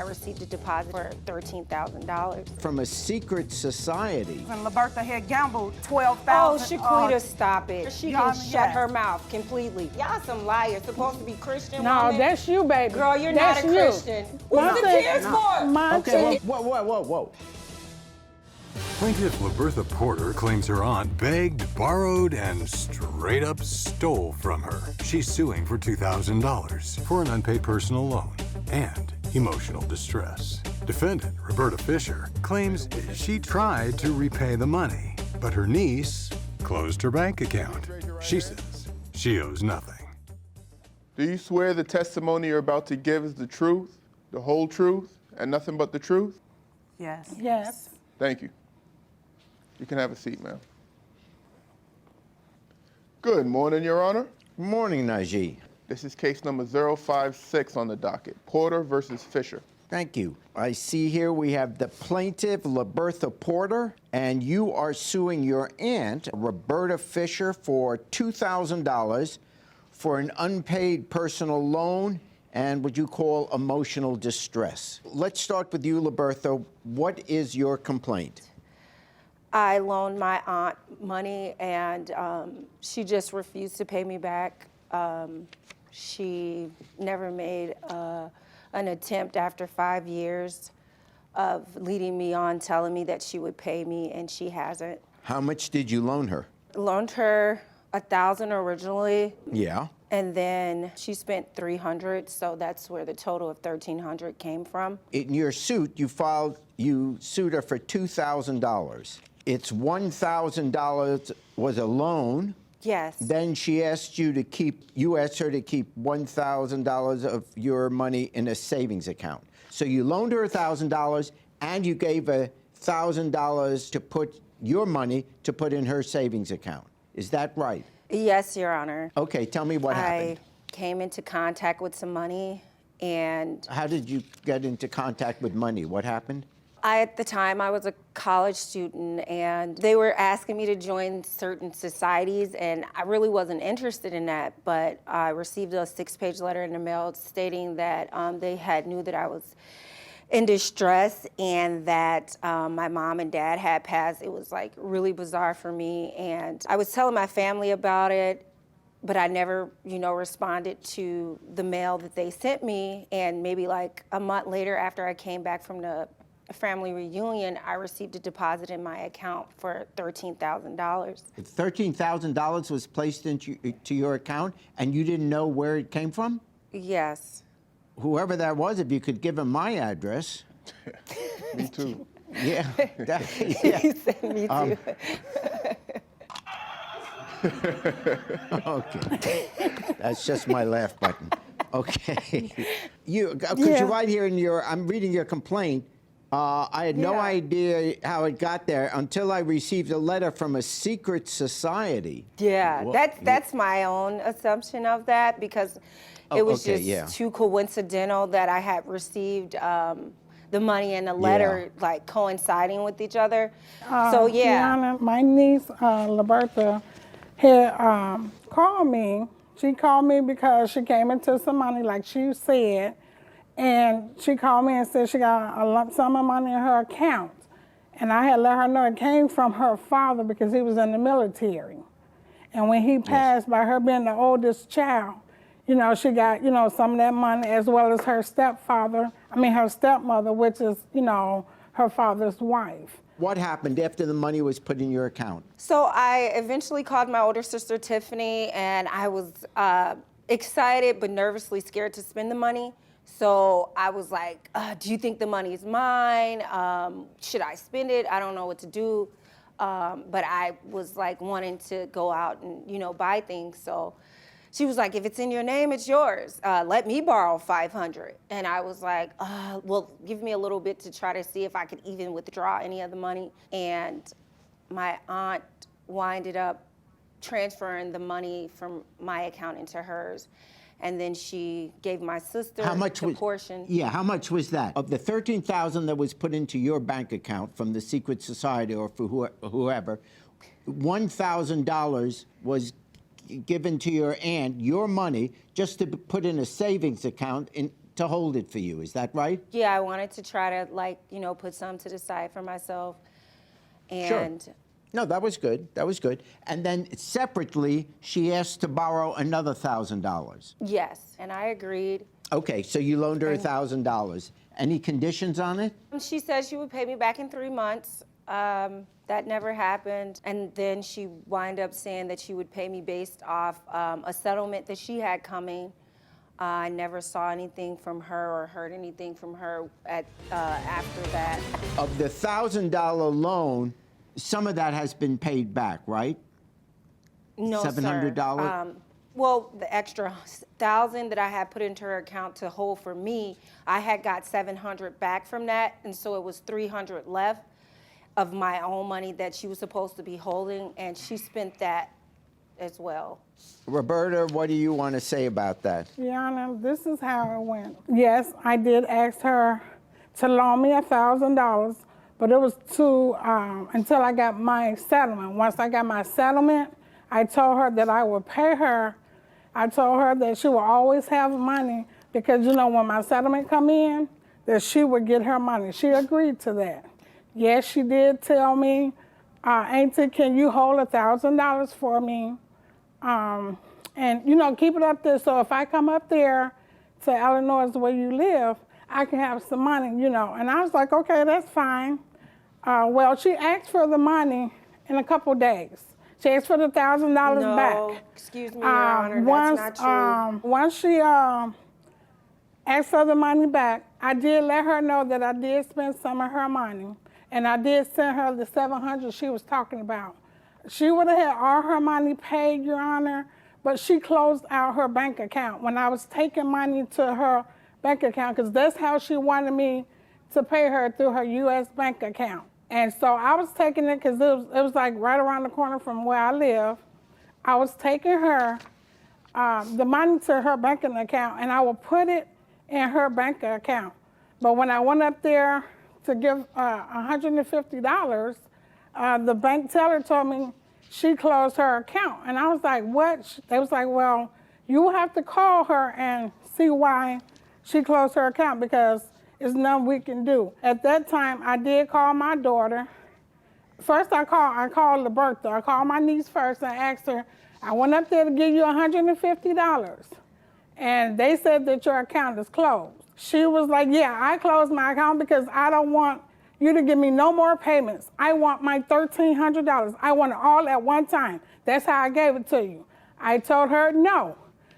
I received a deposit for $13,000. From a secret society. When Lebertha had gambled $12,000. Oh, Shaquita, stop it. She can yes. shut her mouth completely. Y'all some liars. Supposed to be Christian No, woman. that's you, baby. Girl, you're that's not a Christian. What's the tears for? Okay, whoa. Plaintiff Lebertha Porter claims her aunt begged, borrowed, and straight up stole from her. She's suing for $2,000 for an unpaid personal loan and emotional distress. Defendant Roberta Fisher claims she tried to repay the money, but her niece closed her bank account. She says she owes nothing. Do you swear the testimony you're about to give is the truth, the whole truth, and nothing but the truth? Yes. Yes. Thank you. You can have a seat, ma'am. Good morning, Your Honor. Morning, Najee. This is case number 056 on the docket, Porter versus Fisher. Thank you. I see here we have the plaintiff, Lebertha Porter, and you are suing your aunt, Roberta Fisher, for $2,000 for an unpaid personal loan and what you call emotional distress. Let's start with you, Lebertha. What is your complaint? I loaned my aunt money, and she just refused to pay me back. She never made an attempt after 5 years of leading me on, telling me that she would pay me, and she hasn't. How much did you loan her? Loaned her $1,000 originally. Yeah. And then she spent $300, so that's where the total of $1,300 came from. In your suit, you sued her for $2,000. It's $1,000 was a loan. Yes. Then you asked her to keep $1,000 of your money in a savings account. So you loaned her $1,000 and you gave her $1,000 to put your money to put in her savings account. Is that right? Yes, Your Honor. Okay, tell me what happened. I came into contact with some money, and... How did you get into contact with money? What happened? At the time, I was a college student, and they were asking me to join certain societies, and I really wasn't interested in that, but I received a 6-page letter in the mail stating that they knew that I was in distress and that my mom and dad had passed. It was like really bizarre for me, and I was telling my family about it, but I never, responded to the mail that they sent me, and maybe like a month later after I came back from the family reunion, I received a deposit in my account for $13,000. $13,000 was placed into your account, and you didn't know where it came from? Yes. Whoever that was, if you could give him my address. Me too. Yeah. He said me too. Okay. That's just my laugh button. Okay. Because you're right here in I'm reading your complaint. I had no idea how it got there until I received a letter from a secret society. Yeah, that's my own assumption of that, because it was just too coincidental that I had received the money and the letter like coinciding with each other. So yeah. Tiana, my niece, Lebertha, had called me. She called me because she came into some money, like she said, and she called me and said she got a lump sum of money in her account. And I had let her know it came from her father because he was in the military. And when he passed, by her being the oldest child, she got, some of that money, as well as her stepmother, which is, her father's wife. What happened after the money was put in your account? So I eventually called my older sister, Tiffany, and I was excited but nervously scared to spend the money. So I was like, do you think the money's mine? Should I spend it? I don't know what to do. But I was like wanting to go out and, buy things. So she was like, if it's in your name, it's yours. Let me borrow $500. And I was like, well, give me a little bit to try to see if I could even withdraw any of the money. And my aunt winded up transferring the money from my account into hers. And then she gave my sister a portion. Yeah, how much was that? Of the $13,000 that was put into your bank account from the secret society or for whoever, $1,000 was given to your aunt, your money, just to put in a savings account to hold it for you. Is that right? Yeah, I wanted to try to, like, you know, put some to the side for myself. And Sure. No, that was good. That was good. And then separately, she asked to borrow another $1,000. yes, and I agreed. Okay, so you loaned her $1,000. Any conditions on it? She said she would pay me back in 3 months. That never happened. And then she wound up saying that she would pay me based off a settlement that she had coming. I never saw anything from her or heard anything from her after that. Of the $1,000 loan, some of that has been paid back, right? No, $700? sir. Well, the extra 1,000 that I had put into her account to hold for me, I had got 700 back from that, and so it was 300 left of my own money that she was supposed to be holding, and she spent that as well. Roberta, what do you want to say about that? Your Honor, this is how it went. Yes, I did ask her to loan me $1,000, but it was until I got my settlement. Once I got my settlement, I told her that I would pay her. I told her that she would always have money because, you know, when my settlement come in, that she would get her money. She agreed to that. Yes, she did tell me, Auntie, can you hold $1,000 for me? And, you know, keep it up there so if I come up there to Illinois where you live, I can have some money, you know. And I was like, okay, that's fine. Well, she asked for the money in a couple days. She asked for the $1,000 back. No, excuse me, Your Honor, that's not true. Once she asked for the money back, I did let her know that I did spend some of her money, and I did send her the $700 she was talking about. She would have had all her money paid, Your Honor, but she closed out her bank account when I was taking money to her bank account, because that's how she wanted me to pay her, through her U.S. bank account. And so I was taking it because it was like right around the corner from where I live. I was taking her, the money to her banking account, and I would put it in her bank account. But when I went up there to give $150, the bank teller told me she closed her account. And I was like, what? They was like, well, you will have to call her and see why she closed her account, because there's nothing we can do. At that time, I did call my daughter. First, I called Lebertha. I called my niece first and asked her, I went up there to give you $150. And they said that your account is closed. She was like, yeah, I closed my account because I don't want you to give me no more payments. I want my $1,300. I want it all at one time. That's how I gave it to you. I told her, no.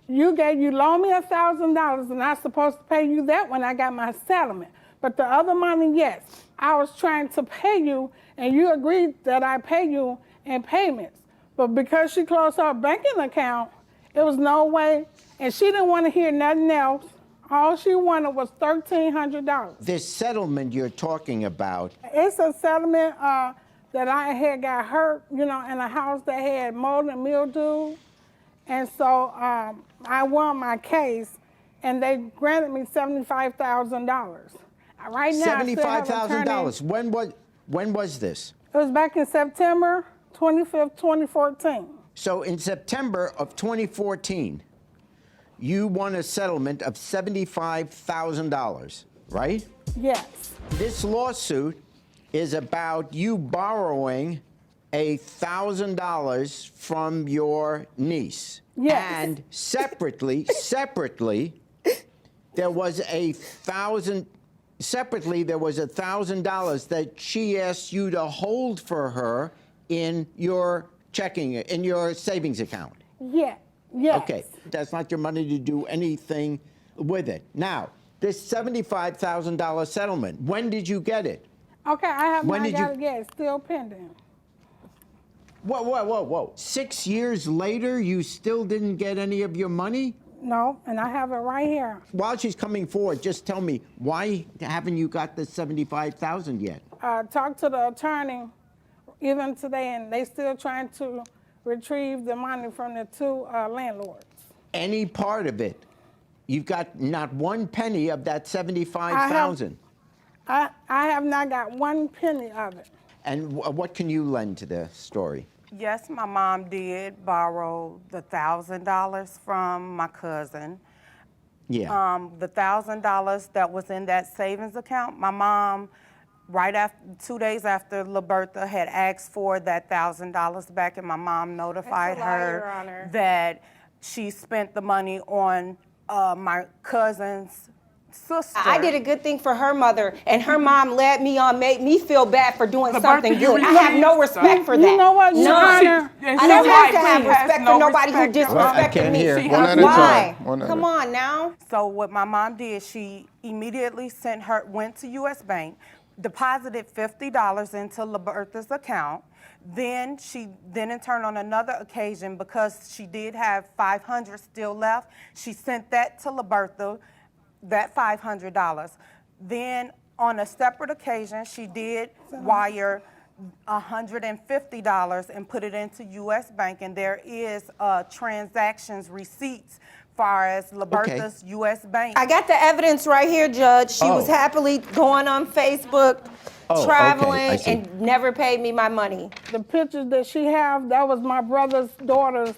You loaned me $1,000, and I'm supposed to pay you that when I got my settlement. But the other money, yes, I was trying to pay you, and you agreed that I pay you in payments. But because she closed her banking account, it was no way, and she didn't want to hear nothing else. All she wanted was $1,300. This settlement you're talking about, It's a settlement that I had got hurt, you know, in a house that had mold and mildew. And so I won my case, and they granted me $75,000. Right now, $75,000. When was this? It was back in September 25th, 2014. So in September of 2014, you won a settlement of $75,000, right? Yes. This lawsuit is about you borrowing $1,000 from your niece. Yes. And separately, there was $1,000 that she asked you to hold for her in your savings account. Yeah. Yes. Okay, that's not your money to do anything with it. Now, this $75,000 settlement, when did you get it? Okay, I have When not did got you- it yet. It's still pending. Whoa. 6 years later, you still didn't get any of your money? No, and I have it right here. While she's coming forward, just tell me, why haven't you got the $75,000 yet? Talked to the attorney even today, and they still trying to retrieve the money from the two landlords. Any part of it? You've got not one penny of that $75,000. I have not got one penny of it. And what can you lend to the story? Yes, my mom did borrow the $1,000 from my cousin. Yeah. The $1,000 that was in that savings account, my mom, right after 2 days after Lebertha had asked for that $1,000 back, and my mom notified That's a lie, her Your Honor. that she spent the money on my cousin's sister. I did a good thing for her mother, and her mom led me on, made me feel bad for doing Lebertha, something you good. I have no received respect for that. You know what, Your None. Honor? And I don't she's have to right, have she has respect no for nobody who respect. Well, I disrespected can't me. hear. She One has at a no- Why? time. One at a Come on now. So what my mom did, she immediately went to U.S. Bank, deposited $50 into Lebertha's account. Then in turn on another occasion, because she did have $500 still left, she sent that to Lebertha, that $500. Then on a separate occasion, she did wire $150 and put it into U.S. Bank, and there is transactions receipts far as Lebertha's U.S. Bank. I got the evidence right here, Judge. She was Oh. happily going on Facebook, Oh, okay, traveling, I see. and never paid me my money. The pictures that she have, that was my brother's daughter's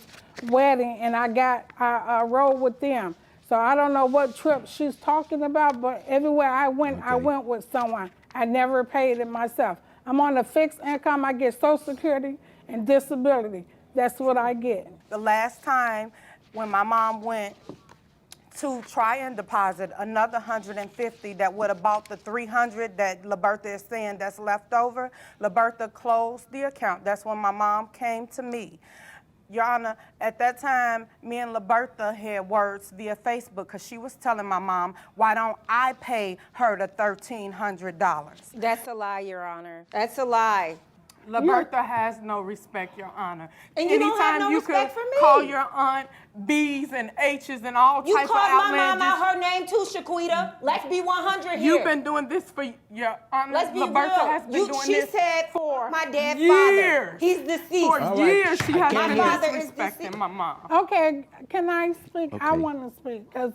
wedding, and I rode with them. So I don't know what trip she's talking about, but everywhere I went, I Okay. went with someone. I never paid it myself. I'm on a fixed income. I get Social Security and disability. That's what I get. The last time when my mom went to try and deposit another $150 that would have bought the $300 that Lebertha is saying that's left over, Lebertha closed the account. That's when my mom came to me. Your Honor, at that time, me and Lebertha had words via Facebook because she was telling my mom, why don't I pay her the $1,300? That's a lie, Your Honor. That's a lie. Lebertha has no respect, Your Honor. And you don't have no you respect could for me. call your aunt B's and H's and all You types of called my mom outlandish. out her name too, Shaquita. Let's be 100 here. You've been doing this for your aunt. Let's be Lebertha real. has been doing She this said for my dad's years. father. He's deceased. For right. years, she I has can't been hear. My father is disrespecting deceased. my mom. Okay, can I speak? I Okay. want to speak because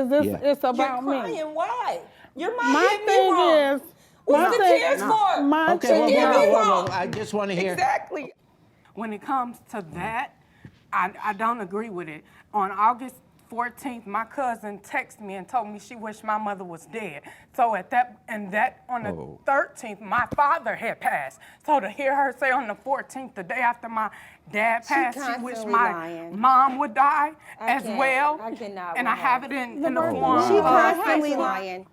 this Yeah. it's about You're me. crying. Why? Your mom My hit me thing wrong. is, What's the thing- tears for? My Okay, thing did me is, wrong. I just want to hear. Exactly. When it comes to that, I don't agree with it. On August 14th, my cousin texted me and told me she wished my mother was dead. So on the Oh. 13th, my father had passed. So to hear her say on the 14th, the day after my dad passed, she wished constantly my lying. mom would die I as can't. well. I cannot And with I have her. it in the Oh, form wow. She of constantly Facebook. lying.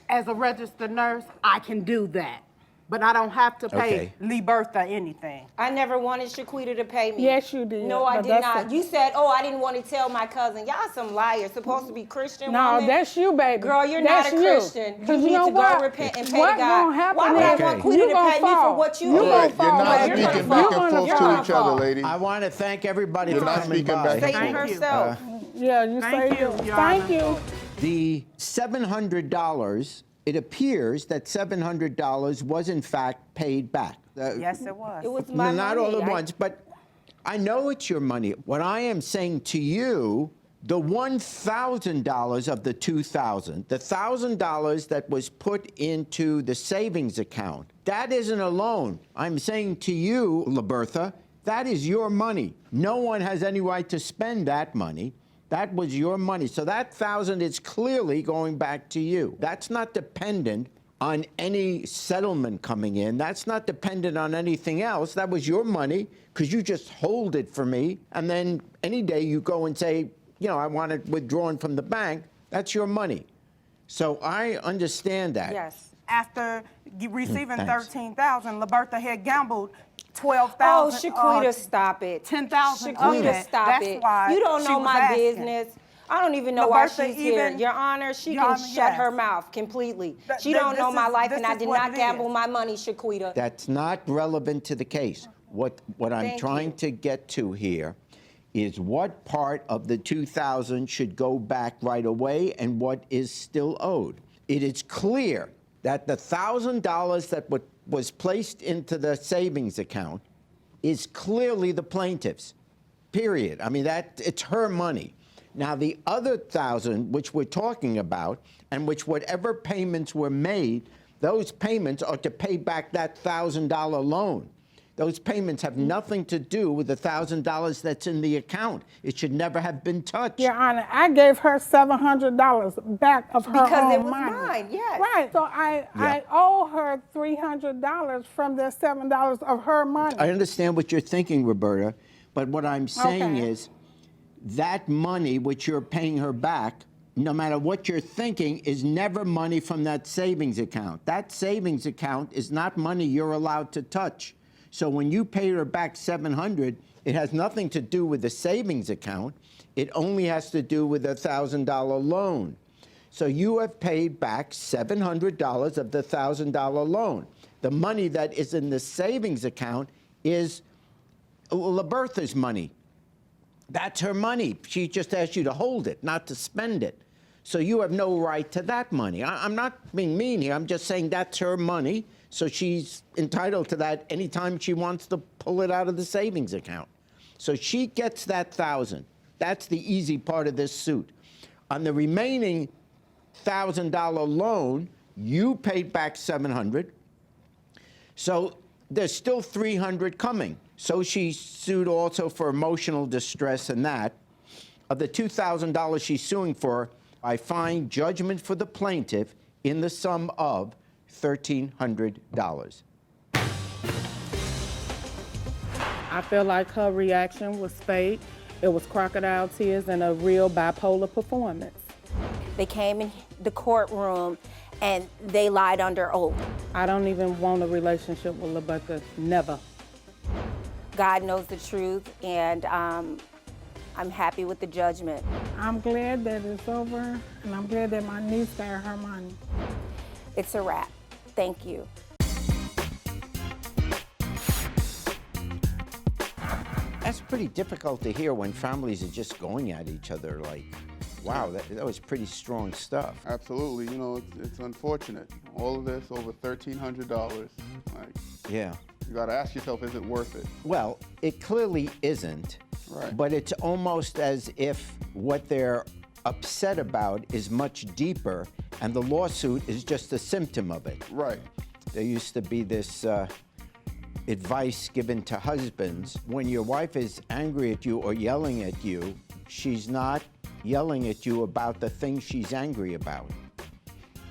As a registered nurse, I can do that. But I don't have to pay Okay. Lebertha anything. I never wanted Shaquita to pay me. Yes, you did, No, I but did that's not. it. You said, oh, I didn't want to tell my cousin. Y'all some liars. Supposed to be Christian no, woman. that's you, baby. Girl, you're That's not a you. Christian. You 'Cause need know to what? go repent and pay What to God. gonna happen Why would is I want Okay. Quita you to gonna pay me for fall. what you You did? gonna You're fall, not baby. You're gonna speaking fall. back and You're forth You're to gonna each other, fall. lady. I want to thank everybody You're for not coming speaking by. back and Satan forth. herself. Yeah, you Thank say you, it. Your Thank Honor. you. The $700, it appears that $700 was in fact paid back. Yes, it was. It was my Not money. all at once, but I know it's your money. What I am saying to you, the $1,000 of the $2,000, the $1,000 that was put into the savings account, that isn't a loan. I'm saying to you, Lebertha, that is your money. No one has any right to spend that money. That was your money. So that $1,000 is clearly going back to you. That's not dependent on any settlement coming in. That's not dependent on anything else. That was your money because you just hold it for me. And then any day you go and say, you know, I want it withdrawn from the bank. That's your money. So I understand that. Yes. After receiving Thanks. $13,000, Lebertha had gambled $12,000. Oh, Shaquita, stop it. $10,000 of Shaquita, that. stop That's it. why You don't she know was my asking. business. I don't even know why Lebertha she's here. even- Your Honor, she Your can Honor, shut yes. her mouth completely. She Th- don't know this my is- life, this and I is did what not it gamble is. my money, Shaquita. That's not relevant to the case. What I'm Thank trying you. to get to here is what part of the $2,000 should go back right away and what is still owed. It is clear that the $1,000 that was placed into the savings account is clearly the plaintiff's, period. I mean, it's her money. Now, the other $1,000, which we're talking about, and which whatever payments were made, those payments are to pay back that $1,000 loan. Those payments have nothing to do with the $1,000 that's in the account. It should never have been touched. Your Honor, I gave her $700 back of her Because own it was money. mine, yes. Right, so I owe her $300 from the $7 of her money. I understand what you're thinking, Roberta, but what I'm saying Okay. is that money which you're paying her back, no matter what you're thinking, is never money from that savings account. That savings account is not money you're allowed to touch. So when you pay her back $700, it has nothing to do with the savings account. It only has to do with a $1,000 loan. So you have paid back $700 of the $1,000 loan. The money that is in the savings account is Lebertha's money. That's her money. She just asked you to hold it, not to spend it. So you have no right to that money. I'm not being mean here. I'm just saying that's her money. So she's entitled to that anytime she wants to pull it out of the savings account. So she gets that $1,000. That's the easy part of this suit. On the remaining $1,000 loan, you paid back $700. So there's still $300 coming. So she sued also for emotional distress and that. Of the $2,000 she's suing for, I find judgment for the plaintiff in the sum of $1,300. I feel like her reaction was fake. It was crocodile tears and a real bipolar performance. They came in the courtroom and they lied under oath. I don't even want a relationship with Lebertha, never. God knows the truth, and I'm happy with the judgment. I'm glad that it's over, and I'm glad that my niece got her money. It's a wrap. Thank you. That's pretty difficult to hear when families are just going at each other like, wow, that was pretty strong stuff. Absolutely. You know, it's unfortunate. All of this over $1,300. Like, Yeah. you got to ask yourself, is it worth it? Well, it clearly isn't. Right. But it's almost as if what they're upset about is much deeper, and the lawsuit is just a symptom of it. Right. There used to be this advice given to husbands. When your wife is angry at you or yelling at you, she's not yelling at you about the thing she's angry about.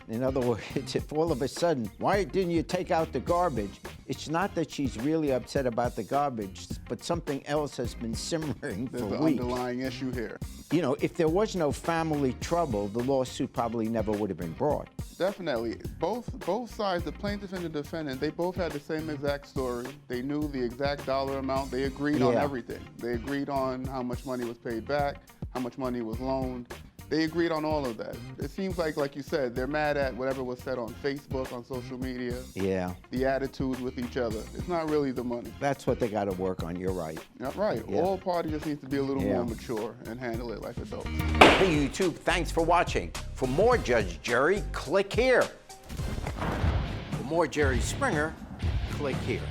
In other words, if all of a sudden, why didn't you take out the garbage? It's not that she's really upset about the garbage, but something else has been simmering for There's an weeks. underlying issue here. You know, if there was no family trouble, the lawsuit probably never would have been brought. Definitely. Both sides, the plaintiff and the defendant, they both had the same exact story. They knew the exact dollar amount. They agreed on Yeah. everything. They agreed on how much money was paid back, how much money was loaned. They agreed on all of that. It seems like you said, they're mad at whatever was said on Facebook, on social media, Yeah, the attitudes with each other. It's not really the money. that's what they got to work on. You're right. Yeah, right. Yeah. All parties just need to be a little Yeah. more mature and handle it like adults. Hey, YouTube, thanks for watching. For more Judge Jerry, click here. For more Jerry Springer, click here.